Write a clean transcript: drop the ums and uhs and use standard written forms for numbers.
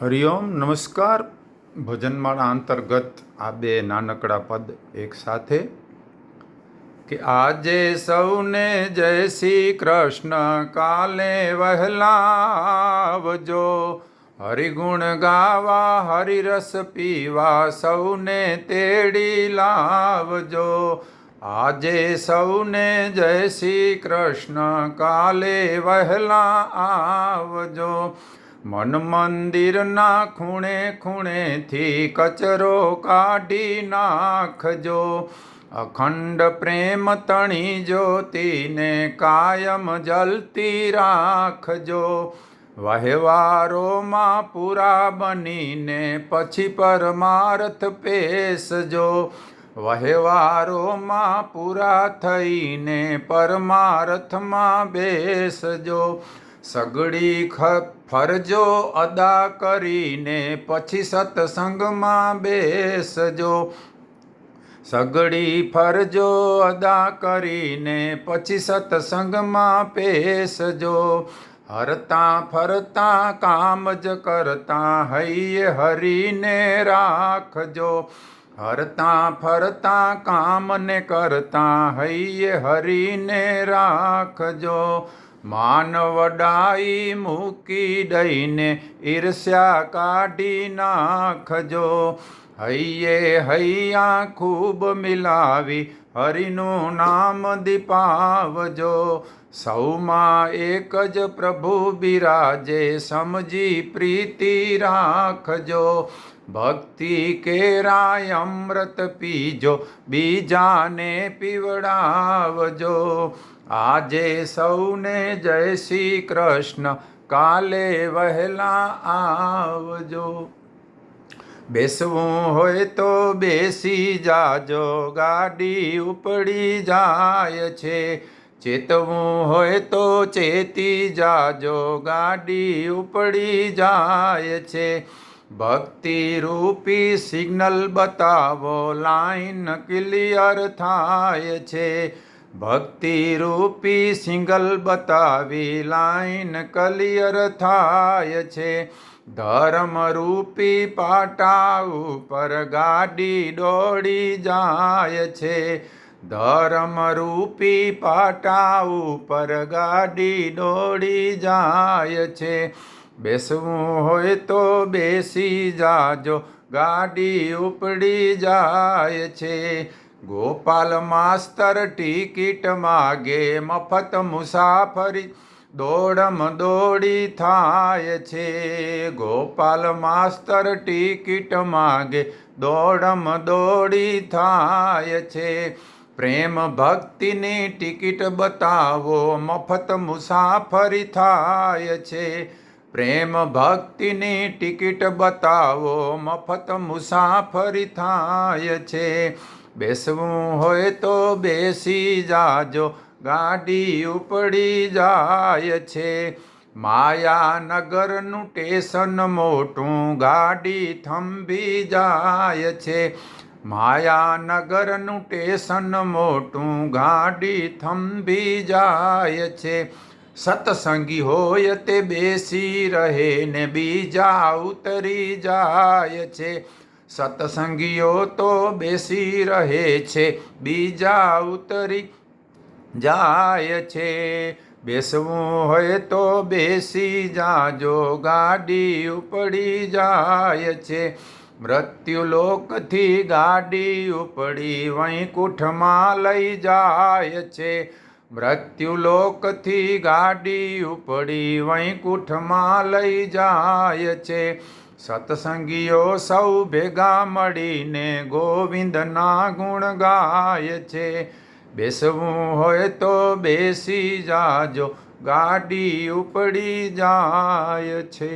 હરિઓમ નમસ્કાર. ભજનમાળા અંતર્ગત આ બે નાનકડા પદ એક સાથે કે આજે સૌને જય શ્રી કૃષ્ણ, કાલે વહેલા આવજો. હરિગુણ ગાવા હરિરસ પીવા સૌને તેડી લાવજો. આજે સૌને જય શ્રી કૃષ્ણ, કાલે વહેલા આવજો. મન મંદિરના ખૂણે ખૂણેથી કચરો કાઢી નાખજો. અખંડ પ્રેમ તણી જ્યોતિને કાયમ જલતી રાખજો. વહેવારોમાં પૂરા બનીને પછી પરમાર્થ પેસજો. વહેવારોમાં પૂરા થઈને પરમાર્થમાં બેસજો. સગડી ફરજો અદા કરીને પછી સત્સંગમાં બેસજો. સગડી ફરજો અદા કરીને પછી સત્સંગમાં બેસજો. હરતા ફરતા કામ જ કરતા હૈયે હરીને રાખજો. હરતા ફરતા કામને કરતા હૈયે હરીને રાખજો. માન વડાઈ મૂકી દઈને ઈર્ષ્યા કાઢી નાખજો. હૈયે હૈયા ખૂબ મિલાવી હરિનું નામ દીપાવજો. સૌમાં એક જ પ્રભુ બિરાજે સમજી પ્રીતિ રાખજો. ભક્તિ કેરાય અમૃત પીજો બીજાને પીવડાવજો. આજે સૌને જય શ્રી કૃષ્ણ, કાલે વહેલા આવજો. બેસવું હોય તો બેસી જાજો, ગાડી ઉપડી જાય છે. ચેતવું હોય તો ચેતી જાજો, ગાડી ઉપડી જાય છે. ભક્તિ રૂપી સિગ્નલ બતાવો, લાઈન ક્લિયર થાય છે. ભક્તિ રૂપી સિંગલ બતાવી લાઈન ક્લિયર થાય છે. ધર્મ રૂપી પાટા ઉપર ગાડી દોડી જાય છે. ધર્મ રૂપી પાટા ઉપર ગાડી દોડી જાય છે. બેસવું હોય તો બેસી જાજો, ગાડી ઉપડી જાય છે. ગોપાલ માસ્તર ટિકિટ માગે, મફત મુસાફરી દોડમ દોડી થાય છે. ગોપાલ માસ્તર ટિકિટ માગે, દોડમ દોડી થાય છે. પ્રેમ ભક્તિની ટિકિટ બતાવો, મફત મુસાફરી થાય છે. પ્રેમ ભક્તિની ટિકિટ બતાવો, મફત મુસાફરી થાય છે. બેસવું હોય તો બેસી જાજો, ગાડી ઉપડી જાય છે. માયાનગરનું સ્ટેશન મોટું, ગાડી થંભી જાય છે. માયાનગરનું સ્ટેશન મોટું, ગાડી થંભી જાય છે. સત્સંગી હોય તે બેસી રહે ને બીજા ઉતરી જાય છે. સત્સંગીઓ તો બેસી રહે છે, બીજા ઉતરી જાય છે. બેસવું હોય તો બેસી જાજો, ગાડી ઉપડી જાય છે. મૃત્યુલોકથી ગાડી ઉપડી વૈકુંઠમાં લઈ જાય છે. મૃત્યુલોકથી ગાડી ઉપડી વૈકુંઠમાં લઈ જાય છે. સત્સંગીઓ સૌ ભેગા મળીને ગોવિંદના ગુણ ગાય છે. બેસવું હોય તો બેસી જાજો, ગાડી ઉપડી જાય છે.